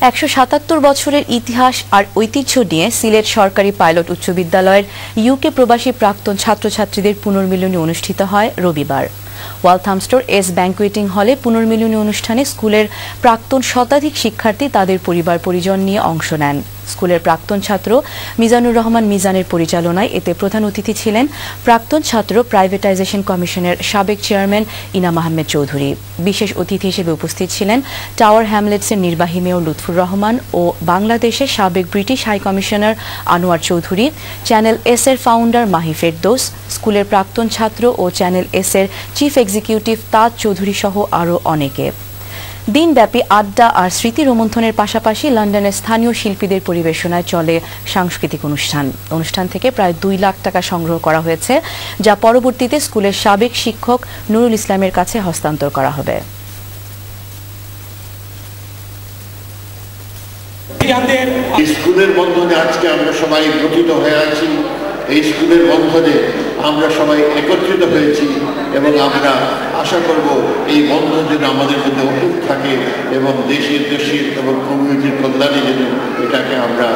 177 বছরের ইতিহাস আর ঐতিহ্য নিয়ে সিলেট সরকারি পাইলট উচ্চ বিদ্যালয়ের ইউকে প্রবাসী প্রাক্তন ছাত্রছাত্রীদের পুনর্মিলনী অনুষ্ঠিত হয় রবিবার। ওয়ালথামস্টোর এস ব্যাংকুয়েটিং হলে পুনর্মিলনী অনুষ্ঠানে স্কুলের প্রাক্তন শতাধিক শিক্ষার্থী তাদের পরিবার পরিজন নিয়ে অংশ নেন। স্কুলের প্রাক্তন ছাত্র মিজানুর রহমান মিজানের পরিচালনায় এতে প্রধান অতিথি ছিলেন প্রাক্তন ছাত্র প্রাইভেটাইজেশন কমিশনের সাবেক চেয়ারম্যান ইনাম আহমেদ চৌধুরী। বিশেষ অতিথি হিসেবে উপস্থিত ছিলেন টাওয়ার হ্যামলেটসের নির্বাহী মেয়র লুৎফুর রহমান ও বাংলাদেশের সাবেক British high commissioner Anwar Chowdhury, channel S এর ফাউন্ডার মাহি ফেরদৌস, স্কুলের প্রাক্তন ছাত্র ও চ্যানেল এস এর চিফ এক্সিকিউটিভ তাজ চৌধুরী সহ আরও অনেকে। দিনব্যাপী আড্ডা আর স্মৃতি রোমন্থনের পাশাপাশি লন্ডনের স্থানীয় শিল্পীদের পরিবেশনায় চলে সাংস্কৃতিক অনুষ্ঠান থেকে প্রায় 2 লাখ টাকা সংগ্রহ করা হয়েছে, যা পরবর্তীতে স্কুলের সাবেক শিক্ষক নুরুল ইসলামের কাছে হস্তান্তর করা হবে। স্কুলের বন্ধনে আজকে আমরা সবাই গঠিত হয়ে আছি। এই স্কুলের বন্ধনে আমরা সবাই একত্রিত হয়েছি এবং আমরা আশা করব এই বন্ধন যেন আমাদের মধ্যে অটুট থাকে এবং দেশের এবং কমিউনিটির কল্যাণে যেন এটাকে আমরা